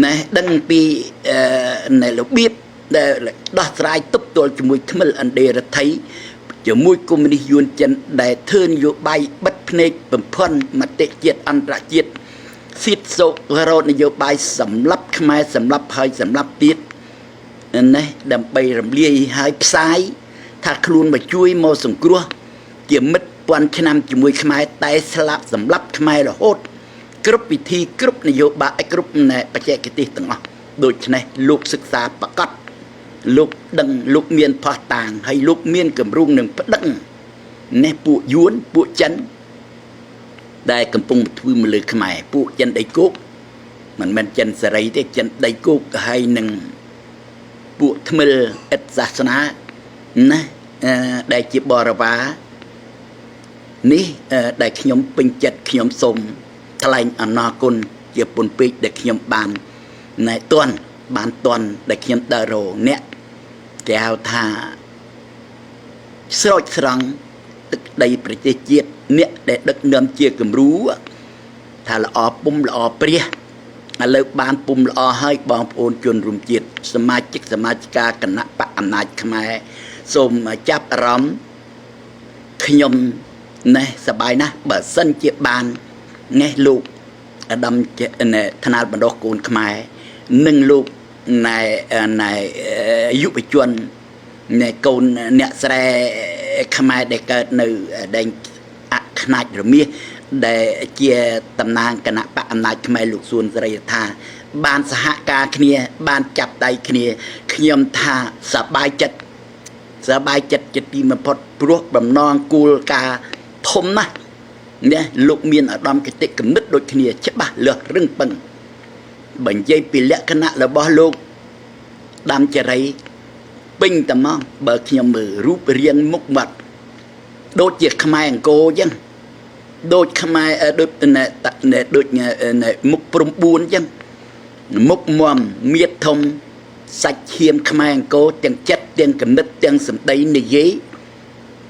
ណែដឹងពីណែរបៀបដែលដោះស្រាយទប់ទល់ជាមួយថ្មិលឥណ្ឌារដ្ឋីជាមួយកុម្មុយនីសយួនចិនដែលធ្វើនយោបាយបិទភ្នែកបំភាន់មតិជាតិអន្តរជាតិស៊ីតសូករោនយោបាយសម្រាប់ខ្មែរសម្រាប់ហើយសម្រាប់ទៀតណាដើម្បីរំលាយហើយផ្សាយថាខ្លួនមកជួយមកសង្គ្រោះជាមិត្តពាន់ឆ្នាំជាមួយខ្មែរតែស្លាប់សម្រាប់ខ្មែររហូតគ្រប់ពិធីគ្រប់នយោបាយគ្រប់បច្ចេកទេសទាំងអស់ដូច្នេះលោកសិក្សាប្រកាសលោកដឹងលោកមានផោះតាងហើយលោកមានគម្រោងនឹងប្តឹងនេះពួកយួនពួកចិនដែលកំពុងធ្វើមកលើខ្មែរពួកចិនដីគោកមិនមែនចិនសេរីទេចិនដីគោកហើយនឹងពួកថ្មិលអិតសាសនាណាដែលជាបរិវារនេះដែលខ្ញុំពេញចិត្តខ្ញុំសូមថ្លែងអំណរគុណជាពុនពេកដែលខ្ញុំបានណែទាន់ដែលខ្ញុំដើររអ្នកគេហៅថាស្រោចស្រង់ទឹក ដីប្រទេសជាតិអ្នកដែលដឹកនាំជាគំរូថាល្អពុំល្អព្រះឥឡូវបានពុំល្អហើយបងប្អូនជនរួមជាតិសមាជិកសមាជិកាគណៈបកអំណាចខ្មែរសូមចាប់អារម្មណ៍ខ្ញុំណែសប្បាយណាស់បើសិនជាបានណែលោកអាដាមថ្នាលបណ្ដោះកូនខ្មែរនិងលោកណែយុវជនណែកូនអ្នកស្រែខ្មែរដែលកើតនៅដែនខ្នាច់រមាសដែលជាតំណាងគណៈបកអំណាចខ្មែរលោកសួនសេរីថាបានសហការគ្នាបានចាប់ដៃគ្នាខ្ញុំថាសប្បាយចិត្តជាទីបំផុតព្រោះបំណងគោលការណ៍ធំណាស់នេះលោកមានឧត្តមគតិគំនិតដូចគ្នាច្បាស់លាស់រឹងប៉ឹងបើនិយាយពីលក្ខណៈរបស់លោកដាំចរីពេញតែមកបើខ្ញុំមើលរូបរាងមុខមាត់ដូចជាខ្មែរអង្គរអញ្ចឹងដូចខ្មែរដូចមុខព្រំ4អញ្ចឹងមុខមមមៀតធំសាច់ឈាមខ្មែរអង្គរទាំងចិត្តទាំងគំនិតទាំងសម្ដីនិយាយ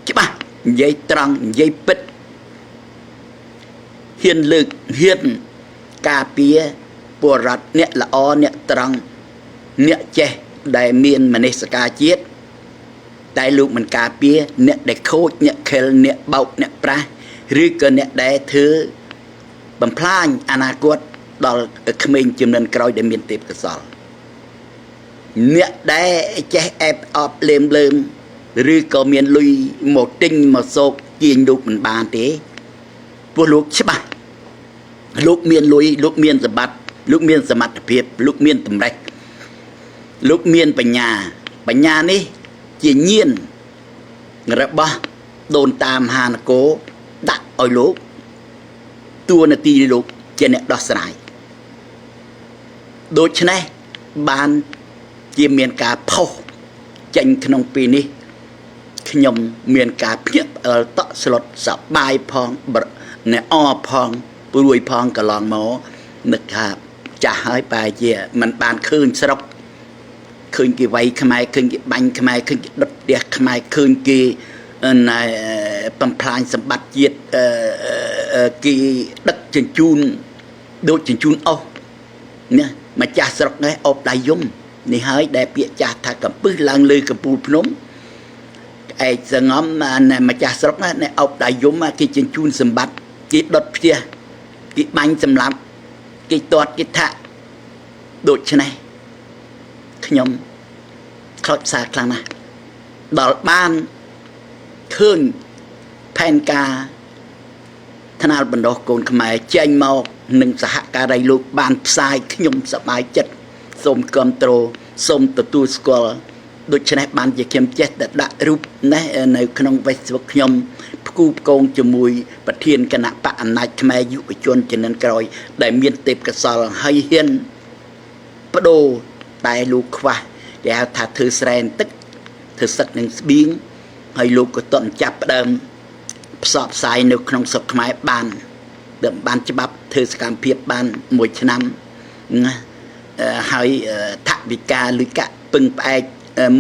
ច្បាស់និយាយត្រង់និយាយពិតហ៊ានលើកហ៊ានការពារពលរដ្ឋអ្នកល្អអ្នកត្រង់អ្នកចេះដែលមានមនសិការជាតិតែលោកមិនការពារអ្នកដែលខូចអ្នកខិលអ្នកបោកអ្នកប្រាស់ឬក៏អ្នកដែលធ្វើបំផ្លាញអនាគតដល់ក្មេងជំនាន់ក្រោយដែលមានទេពកោសល្យអ្នកដែលចេះអែបអបលេមឬក៏មានលុយមកទិញមកសោកជាងលោកមិនបានទេព្រោះលោកច្បាស់លោកមានលុយលោកមានសម្បត្តិលោកមានសមត្ថភាពលោកមានតម្រេះលោកមានបញ្ញានេះជាញាណរបស់ដូនតាមហានគរដាក់ឲ្យលោកតួនាទីលោកជាអ្នកដោះស្រាយដូច្នេះបានជាមានការផុសចេញក្នុងពេលនេះខ្ញុំមានការភ្ញាក់ផ្អើលតក់ស្លុតសប្បាយផងអ្នកអផងព្រួយផងកន្លងមកនឹកថាចាស់ហើយបែរជាមិនបានឃើញស្រុកឃើញគេវាយខ្មែរឃើញគេបាញ់ខ្មែរឃើញគេដុតផ្ទះខ្មែរឃើញគេបំផ្លាញសម្បត្តិជាតិគេដឹកជញ្ជូនដូចជញ្ជូនអស់ណាម្ចាស់ស្រុកនេះអបដៃយំនេះហើយដែលពាក្យចាស់ថាកំពឹសឡើងលើកំពូលភ្នំឯកសងំម្ចាស់ស្រុកនេះអបដៃយំគេជញ្ជូនសម្បត្តិគេដុតផ្ទះគេបាញ់សម្លាប់គេទាត់គេថាដូច្នេះខ្ញុំខ្លោចផ្សាខ្លាំងណាស់ដល់បានឃើញផែនការថ្នាលបណ្ដោះកូនខ្មែរចេញមកនឹងសហការីលោកបានផ្សាយខ្ញុំសប្បាយចិត្តសូមគាំទ្រសូមទទួលស្គាល់ដូច្នេះបានជាខ្ញុំចេះតែដាក់រូបនេះនៅក្នុង Facebook ខ្ញុំផ្គូផ្គងជាមួយប្រធានគណៈបកអំណាចខ្មែរយុវជនជំនាន់ក្រោយដែលមានទេពកោសល្យហើយហ៊ានបដូរតែលោកខ្វះគេហៅថាធ្វើស្រែនទឹកធ្វើសឹកនឹងស្បៀងហើយលោកក៏តន់ចាប់ផ្ដើមផ្សព្វផ្សាយនៅក្នុងស្រុកខ្មែរបានច្បាប់ធ្វើសកម្មភាពបាន1ឆ្នាំណាហើយថវិកាលុយកាក់ពឹងផ្អែក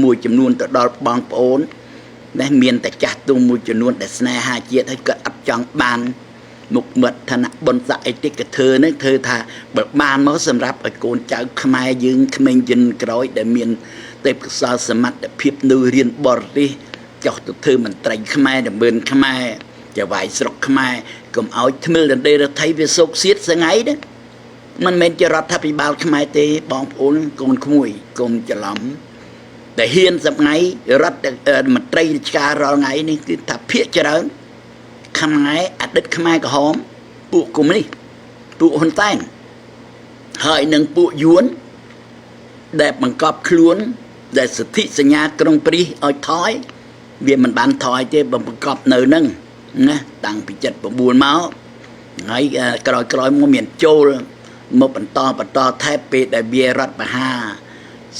មួយចំនួនទៅដល់បងប្អូនដែលមានតែចាស់ទុំមួយចំនួនដែលស្នេហាជាតិហើយក៏អត់ចង់បានមុខមាត់ឋានៈបុណ្យស័ក្តិអីតិចក៏ធ្វើនឹងធ្វើថាបើបានមកសម្រាប់ឲ្យកូនចៅខ្មែរយើងក្មេងជំនាន់ក្រោយដែលមានទេពកោសល្យសមត្ថភាពនៅរៀនបរទេសចុះទៅធ្វើមន្ត្រីខ្មែរដំណើរខ្មែរចៅវាយស្រុកខ្មែរកុំឲ្យថ្មិលដណ្ដេរដ្ឋីវាសោកសៀតស្ងៃទេមិនមែនជារដ្ឋាភិបាលខ្មែរទេបងប្អូនកូនក្មួយកុំច្រឡំតែហ៊ានសម្ងៃរដ្ឋមន្ត្រីរាជការរាល់ថ្ងៃនេះគឺថាភាគច្រើនខ្មែរអតីតខ្មែរក្រហមពួកកុម្មុយនីសពួកហ៊ុនសែនហើយនឹងពួកយួនដែលបង្កប់ខ្លួនដែលសិទ្ធិសញ្ញាក្រុងប៉ារីសឲ្យថយវាមិនបានថយទេបង្កប់នៅនឹងណាតាំងពី79មកហើយក្រោយមកមានចូលមកបន្តថែបពេលដែលវារដ្ឋបហា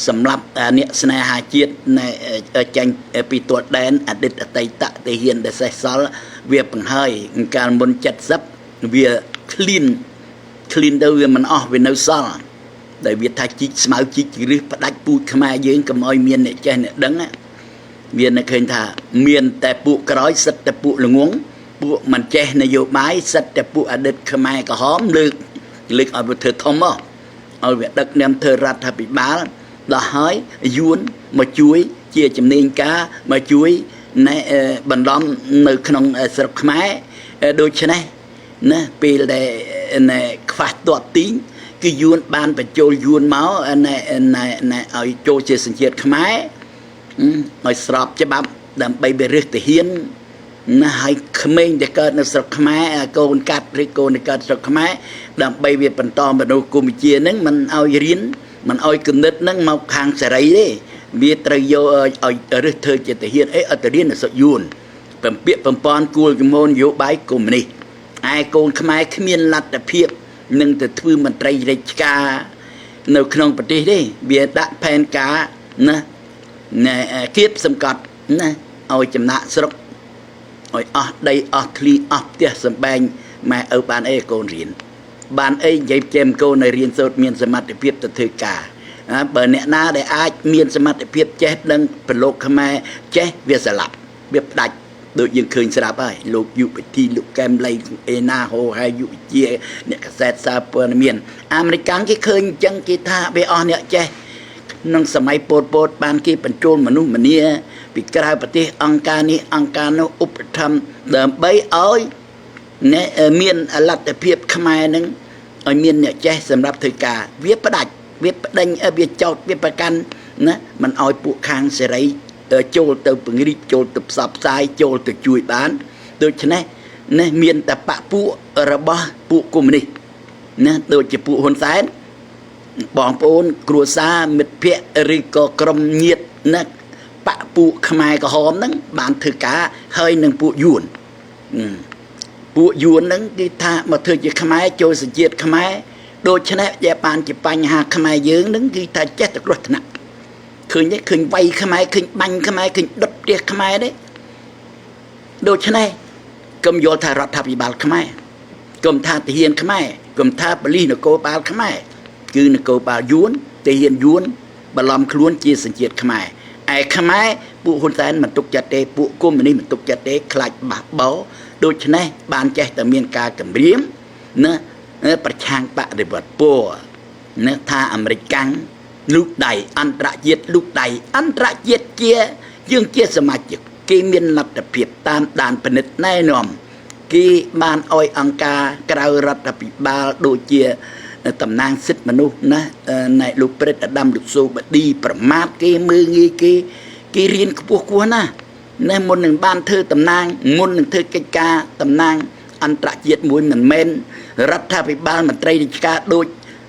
សម្រាប់អ្នកស្នេហាជាតិចាញ់ពីទួលដែនអតីតអតីតទាហានដែលសេះសល់វាបង្ហើយកាលមុន70វាឃ្លីនទៅវាមិនអស់វានៅសល់ដែលវាថាជីកស្មៅជីកជ្រឹះផ្ដាច់ពូជខ្មែរយើងកុំឲ្យមានអ្នកចេះអ្នកដឹង មានឃើញថាមានតែពួកក្រោយសិតតែពួកល្ងងពួកមិនចេះនយោបាយសិតតែពួកអតីតខ្មែរក្រហមលើកឲ្យវាធ្វើធំមកឲ្យវាដឹកនាំធ្វើរដ្ឋាភិបាលដល់ហើយយួនមកជួយជាជំនាញការមកជួយណែបណ្ដំនៅក្នុងស្រុកខ្មែរដូច្នេះណាពេលដែលខ្វះទាត់ទីងគឺយួនបានបញ្ចូលយួនមកឲ្យចូលជាសញ្ជាតិខ្មែរឲ្យស្របច្បាប់ដើម្បីបរិះទាហានណាឲ្យក្មេងដែលកើតនៅស្រុកខ្មែរកូនកាត់ឬកូនដែលកើតស្រុកខ្មែរដើម្បីវាបន្តមនុស្សកម្ពុជាហ្នឹងមិនឲ្យរៀនមិនឲ្យគំនិតហ្នឹងមកខាងសេរីទេវាត្រូវយកឲ្យរើសធ្វើជាទាហានអីអត់ទៅរៀននៅស្រុកយួនបំពាក់បំពន់គួលគមនយោបាយកុម្មុយនីសឯកូនខ្មែរគ្មានលទ្ធភាពនឹងទៅធ្វើមន្ត្រីរាជការនៅក្នុងប្រទេសទេវាដាក់ផែនការណាគៀបសង្កត់ណាឲ្យចំណាក់ស្រុកឲ្យអស់ដីអស់ឃ្លីអស់ផ្ទះសម្បែងម៉ែឪបានអីកូនរៀនបានអីនិយាយចេមកូននៅរៀនសូត្រមានសមត្ថភាពទៅធ្វើការបើអ្នកណាដែលអាចមានសមត្ថភាពចេះដឹងប្រឡូកខ្មែរចេះវាស្លាប់វាផ្ដាច់ដូចយើងឃើញស្រាប់ហើយលោកយុវធីលោកកែមលីអេណាហូហើយយុវជាអ្នកកសែតសារព័ត៌មានអាមេរិកគេឃើញអញ្ចឹងគេថាវាអស់អ្នកចេះក្នុងសម័យពោតបានគេបញ្ចូលមនុស្សម្នាពីក្រៅប្រទេសអង្គការនេះអង្គការនោះឧបត្ថម្ភដើម្បីឲ្យមានលទ្ធភាពខ្មែរនឹងឲ្យមានអ្នកចេះសម្រាប់ធ្វើការវាផ្ដាច់វាប្តេញវាចោតវាប្រកាន់ណាមិនឲ្យពួកខាងសេរីចូលទៅពង្រីកចូលទៅផ្សព្វផ្សាយចូលទៅជួយបានដូច្នេះណាមានតែបពពួករបស់ពួកកុម្មុយនីសណាដូចជាពួកហ៊ុនសែនបងប្អូនគ្រួសារមិត្តភ័ក្តិឬក៏ក្រុមញាតិណាបពពួកខ្មែរក្រហមហ្នឹងបានធ្វើការហើយនឹងពួកយួនហ្នឹងគេថាមកធ្វើជាខ្មែរចូលសញ្ជាតិខ្មែរដូច្នេះវាបានជាបញ្ហាខ្មែរយើងហ្នឹងគឺថាចេះតែគ្រោះថ្នាក់ឃើញទេឃើញវាយខ្មែរឃើញបាញ់ខ្មែរឃើញដុតផ្ទះខ្មែរទេដូច្នេះកុំយល់ថារដ្ឋាភិបាលខ្មែរកុំថាទាហានខ្មែរកុំថាប៉ូលីសនគរបាលខ្មែរគឺនគរបាលយួនទាហានយួនបន្លំខ្លួនជាសញ្ជាតិខ្មែរឯខ្មែរពួកហ៊ុនសែនមិនទុកចិត្តទេពួកកុម្មុយនីសមិនទុកចិត្តទេខ្លាចបះបោដូច្នេះបានចេះតែមានការគម្រាមណាប្រឆាំងបដិវត្តពណ៌ណាថាអាមេរិកកាំងលូកដៃអន្តរជាតិលូកដៃអន្តរជាតិជាយើងជាសមាជិកគេមានលទ្ធភាពតាមដានពិនិត្យណែនាំគេបានឲ្យអង្គការក្រៅរដ្ឋាភិបាលដូចជាតំណាងសិទ្ធិមនុស្សណាណែលោកព្រឹទ្ធអាដាមលោកសូបឌីប្រមាថគេមើងងាយគេរៀនខ្ពស់ខ្ពស់ណាណែមុននឹងបានធ្វើតំណាងមុននឹងធ្វើកិច្ចការតំណាងអន្តរជាតិមួយមិនមែនរដ្ឋាភិបាលមន្ត្រីរាជការដូច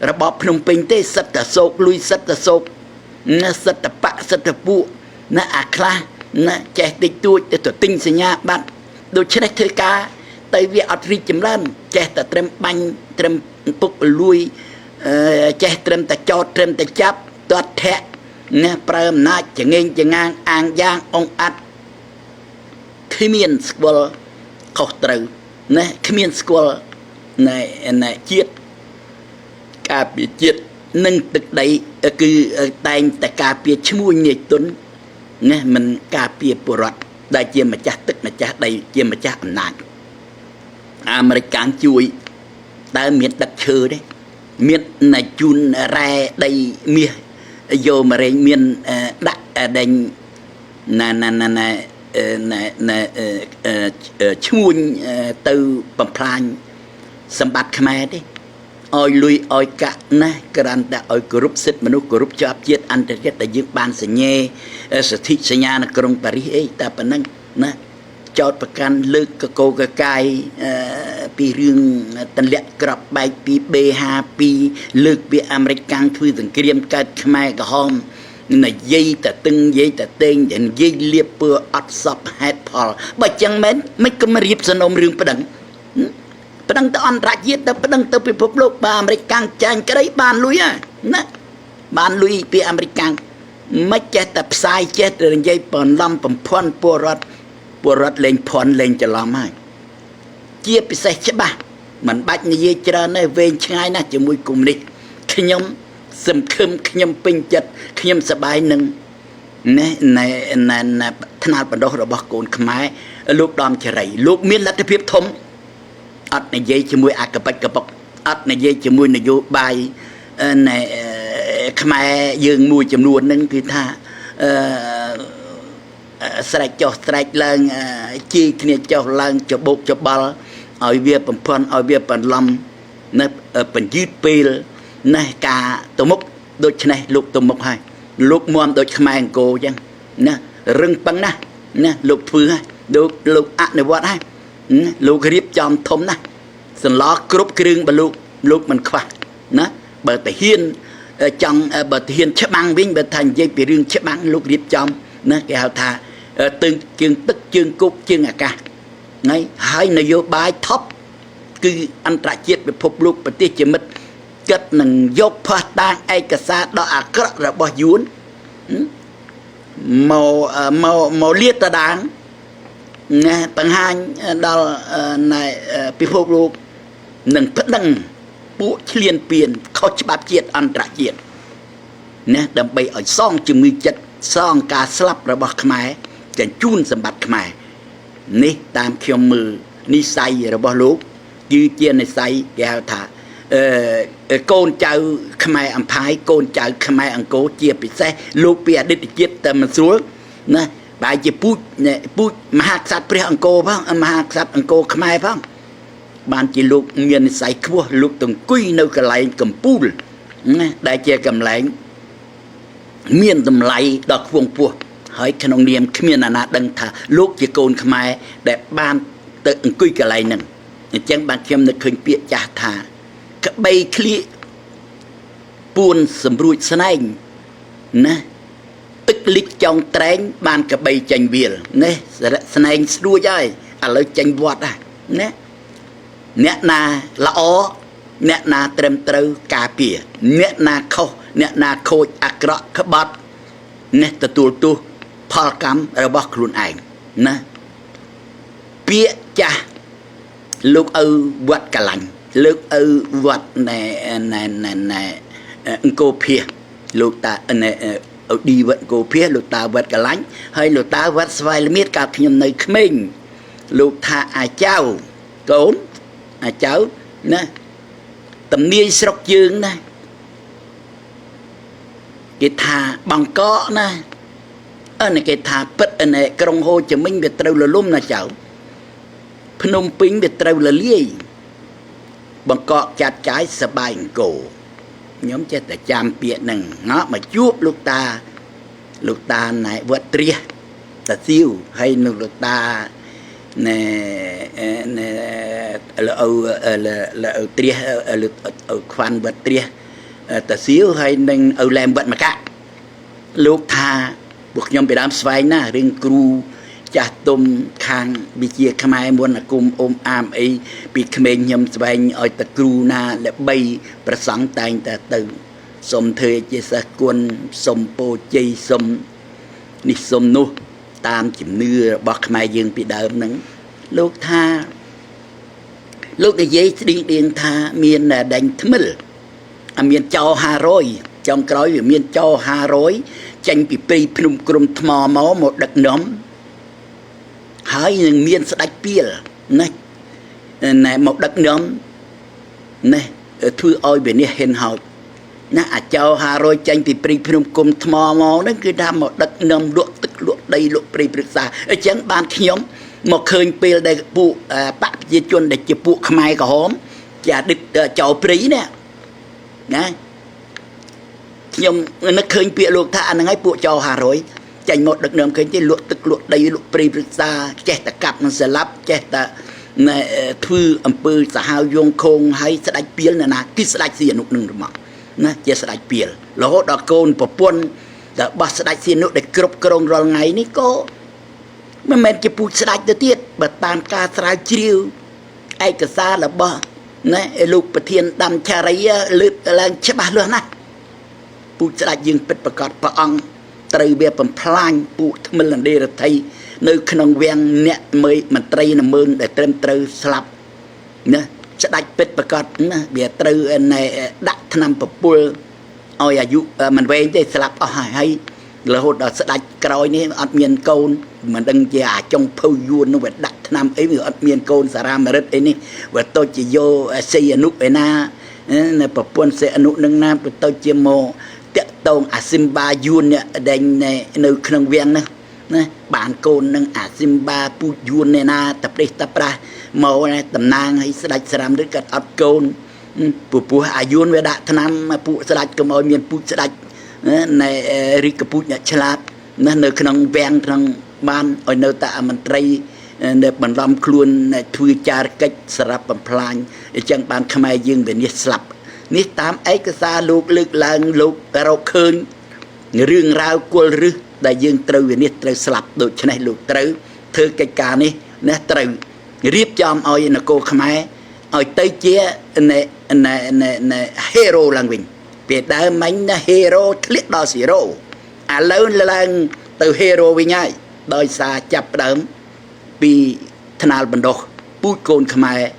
របបភ្នំពេញទេសិតតែសោកលុយសិតតែសោកណាសិតតែបកសិតតែពួកណាអាខ្លះណាចេះតិចតួចទៅទិញសញ្ញាបត្រដូច្នេះធ្វើការទៅវាអត់រីកចម្រើនចេះតែត្រឹមបាញ់ត្រឹមពុកលួយចេះត្រឹមតែចោតត្រឹមតែចាប់ទាត់ធាក់ណាប្រើអំណាចចងេងចងាងអាងយ៉ាងអង្អាត់គ្មានស្គាល់ខុសត្រូវណាគ្មានស្គាល់ណែជាតិការពារជាតិនិងទឹកដីគឺតែងតែការពារឈ្មោះញាតិទុនណាមិនការពារពលរដ្ឋដែលជាម្ចាស់ទឹកម្ចាស់ដីជាម្ចាស់អំណាចអាមេរិកកាំងជួយតើមានដឹកឈើទេមានណាជូនរ៉ែដីមាសយកមករែងមានដាក់ដេញណាឈ្មួញទៅបំផ្លាញសម្បត្តិខ្មែរទេឲ្យលុយឲ្យកាក់ណាក្រាន់តែឲ្យគោរពសិទ្ធិមនុស្សគោរពជាប់ជាតិអន្តរជាតិដែលយើងបានសញ្ញេសិទ្ធិសញ្ញានៅក្រុងប៉ារីសអីតែប៉ុណ្ណឹងណាចោតប្រកាន់លើកកកកកាយពីរឿងទម្លាក់ក្របបែកពី B52 លើកពីអាមេរិកកាំងធ្វើសង្គ្រាមកើតខ្មែរក្រហមនិយាយតែតឹងនិយាយតែតេងនិយាយលៀបពើអត់សពហេតុផលបើចឹងមែនមិនក៏មករៀបសំណុំរឿងប្តឹងទៅអន្តរជាតិទៅប្តឹងទៅពិភពលោកបើអាមេរិកកាំងចាញ់ក្តីបានលុយណាបានលុយពីអាមេរិកកាំងមិនចេះតែផ្សាយចេះតែនិយាយបន្លំបំភាន់ពលរដ្ឋលេងភ័ណ្ឌលេងច្រឡំហើយជាពិសេសច្បាស់មិនបាច់និយាយច្រើនទេវែងឆ្ងាយណាស់ជាមួយកុម្មុយនីសខ្ញុំសង្ឃឹមខ្ញុំពេញចិត្តខ្ញុំសប្បាយនឹង នេះណែថ្នាលបណ្ដោះរបស់កូនខ្មែរលោកដំចរីលោកមានលទ្ធភាពធំអត់និយាយជាមួយអកបិចកបុកអត់និយាយជាមួយនយោបាយណែខ្មែរយើងមួយចំនួនហ្នឹងគឺថាស្រែកចុះស្រែកឡើងជីគ្នាចុះឡើងច្បុកច្បល់ឲ្យវាបំផន់ឲ្យវាបន្លំនៅបញ្យឺតពេលណាការទៅមុខដូច្នេះលោកទៅមុខហើយលោកមមដូចខ្មែរអង្គរអញ្ចឹងណារឹងប៉ឹងណាណាលោកធ្វើហើយលោកអនុវត្តហើយលោករៀបចំធំណាស់សន្លគ្រប់គ្រឿងបើលោកមិនខ្វះណាបើតាហ៊ានចង់បើតាហ៊ានច្បាំងវិញបើថានិយាយពីរឿងច្បាំងលោករៀបចំណាគេហៅថាទឹងជើងទឹកជើងគប់ជើងអាកាសហ្នឹងហើយនយោបាយថប់គឺអន្តរជាតិពិភពលោកប្រទេសជាមិត្តគិតនឹងយកផាសតាងឯកសារដ៏អាក្រក់របស់យួនមកលាតត្រដាងណាបង្ហាញដល់ពិភពលោកនឹងប្តឹងពួកឈ្លានពានខុសច្បាប់ជាតិអន្តរជាតិណាដើម្បីឲ្យសងជំងឺចិត្តសងការស្លាប់របស់ខ្មែរទាំងជូនសម្បត្តិខ្មែរនេះតាមខ្ញុំមើលនិស័យរបស់លោកគឺជានិស័យគេហៅថាកូនចៅខ្មែរអំផាយកូនចៅខ្មែរអង្គរជាពិសេសលោកពីអតីតជាតិតែមិនស្រួលណាបែរជាពូជមហាក្សត្រព្រះអង្គរផងមហាក្សត្រអង្គរខ្មែរផងបានជាលោកមាននិស័យខ្ពស់លោកទៅអង្គុយនៅកន្លែងកំពូលណាដែលជាកន្លែងមានតម្លៃដ៏ខ្ពង់ខ្ពស់ហើយក្នុងនាមគ្មានអាណាដឹងថាលោកជាកូនខ្មែរដែលបានទៅអង្គុយកន្លែងហ្នឹងអញ្ចឹងបានខ្ញុំនឹកឃើញពាក្យចាស់ថាក្បីឃ្លៀកពួនសម្រួចស្នែងណាទឹកលិចចង់ត្រែងបានកបីចាញ់វាលនេះស្នែងស្រួចហើយឥឡូវចាញ់វត្តណាអ្នកណាល្អអ្នកណាត្រឹមត្រូវការពារអ្នកណាខុសអ្នកណាខូចអាក្រក់ក្បត់នេះទទួលទោសផលកម្មរបស់ខ្លួនឯងណាពាក្យចាស់លោកឪវត្តកលាញ់លើកឪវត្តណែអង្គរភាសលោកតាឧឌីវត្តអង្គរភាសលោកតាវត្តកលាញ់ហើយលោកតាវត្តស្វាយល្មៀតកាលខ្ញុំនៅក្មេងលោកថាអាចៅកូនអាចៅណាតំនាយស្រុកយើងណាគេថាបង្កកណាគេថាពិតក្រុងហូជីមិញវាត្រូវលលំណាចៅភ្នំពេញវាត្រូវលលាយបង្កកចាត់ចាយសបាយអង្គរខ្ញុំចេះតែចាំពាក្យហ្នឹងមកជួបលោកតាណែវត្តត្រាសតាសៀវហើយនៅលោកតាណែលើត្រាសលើខ្វាន់វត្តត្រាសតាសៀវហើយនឹងឪឡែមវត្តមកៈលោកថាពួកខ្ញុំពីដើមស្វែងណារឿងគ្រូចាស់ទុំខាងវិជាខ្មែរមុនអាគមអ៊ំអាមអីពីក្មេងខ្ញុំស្វែងឲ្យតគ្រូណាល្បីប្រសង់តែងតែទៅសុំធ្វើជាសិស្សគុណសុំពោជ័យសុំនេះសុំនោះតាមជំនឿរបស់ខ្មែរយើងពីដើមហ្នឹងលោកថាលោកនិយាយស្ដីដៀងថាមានដេញថ្មិលមានចោ500ចុងក្រោយវាមានចោ500ចេញពីព្រៃភ្នំក្រុមថ្មមកដឹកនាំហើយនឹងមានស្ដេចពីលណាមកដឹកនាំណាធ្វើឲ្យវិនិច្ឆ័យហ៊ានហោចណាអាចោ500ចេញពីព្រៃភ្នំគុំថ្មមកហ្នឹងគឺថាមកដឹកនាំលក់ទឹកលក់ដីលក់ព្រៃព្រឹក្សាអញ្ចឹងបានខ្ញុំមកឃើញពេលដែលពួកបកប្រជាជនដែលជាពួកខ្មែរក្រហមជាអតីតចៅព្រៃណាខ្ញុំនឹកឃើញពាក្យលោកថាអាហ្នឹងហើយពួកចៅ500ចេញមកដឹកនាំឃើញទេលក់ទឹកលក់ដីលក់ព្រៃព្រឹក្សាចេះតែកាប់នឹងស្លាប់ចេះតែធ្វើអំពើសាហាវយងខងហើយស្ដេចពីលណាគឺស្ដេចសីហនុនឹងមកណាជាស្ដេចពីលរហូតដល់កូនប្រពន្ធរបស់ស្ដេចសីហនុដែលគ្រប់គ្រងរាល់ថ្ងៃនេះក៏មិនមែនជាពូជស្ដេចទៅទៀតបើតាមការស្រាវជ្រាវឯកសាររបស់ណាលោកប្រធានដាំឆារីលើកឡើងច្បាស់លាស់ណាស់ពូជស្ដេចយើងពិតប្រកបព្រះអង្គត្រូវវាបំផ្លាញពួកថ្មិលអន្តរថៃនៅក្នុងវាំងអ្នកមន្ត្រីនមើងដែលត្រឹមត្រូវស្លាប់ណាស្ដេចពិតប្រកបណាវាត្រូវដាក់ថ្នាំពពុលឲ្យអាយុមិនវែងទេស្លាប់អស់ហើយ là hốt đó sẽ đạch cõi ní ọt miên côn mà đừng chỉ trong phâu yuôn nó phải đặt năm ấy mà ọt miên côn xà ra mà rất ấy ní và tôi chỉ vô xây nút ấy na nè bà buôn xây nút nâng nam tôi chỉ mô tiết tông Simba yuôn nè đành nè nơi khăn viên nè bản côn nâng Simba pu yuôn nè na tập đi tập ra mô nè tầm nang hay sẽ đạch xà ra rất cật ọt côn pu yuôn về đặt năm pu sẽ đạch cầm ôi miên pu sẽ đạch này riêng cái bút nhặt chlat nơi khăn ven khăn ban ở nơi ta mình tây nơi bản làm luôn thui cha cách sập bản plan chẳng ban khai dương về nhiệt sập nhiệt tám ấy cái xa lục lực là lục rau khơi riêng rau quơ rư đại dương trừ về nhiệt trừ sập đội cho này lục trừ thưa cái cả này nè trừ riêng chom oi là cô khai oi tây chia này hero làng mình Việt Nam mình là hero thliết đó hero lớn là từ hero với nhau đôi xa chập đớm vì thân ảo bản đồ bút côn khmer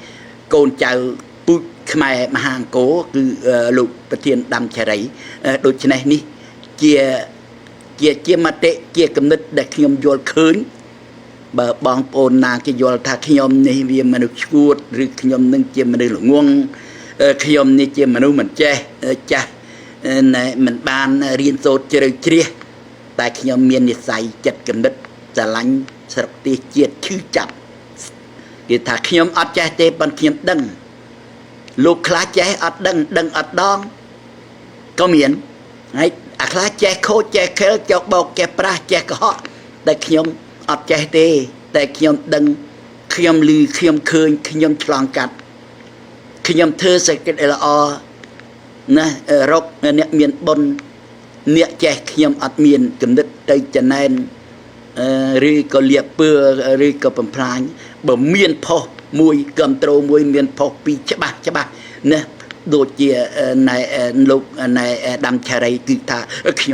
côn chào bút khmer mà hàng cố cứ lụcประเทศ đam chả đấy đôi chân này ní chia mặt tệ chia cầm nứt để khi ông vô khơi bờ bong ôn nàng cái vô thà khi ông này vì mình được chuột rồi khi ông nâng chia mình được nguồn khi ông này chia mình mình che cha này mình ban riêng sốt chơi chia tại khi ông miền này say chặt cầm nứtจะลังสระตีเจียดชื่อจับที่ถ้าขยมอัดใจเตปันขยมดังลูกคลาใจอัดดังอัดดองก็เหมือนไอ้คลาใจโคใจเคลจอกบอกแกปลาใจกระหอบแต่ขยมอัดใจเตแต่ขยมดังขยมลือขยมเคยขยมฉลองกัดขยมเธอใส่กันละอนะรกเนี่ยเมียนบนเนี่ยใจขยมอัดเมียนกำนึกใจจะแน่นrồi có liệp bừa rồi có bầm phai bờ miền phò mùi cầm trâu mùi miền phò pi chả ba nè đồ chia này lúc này đam chả đây từ ta khi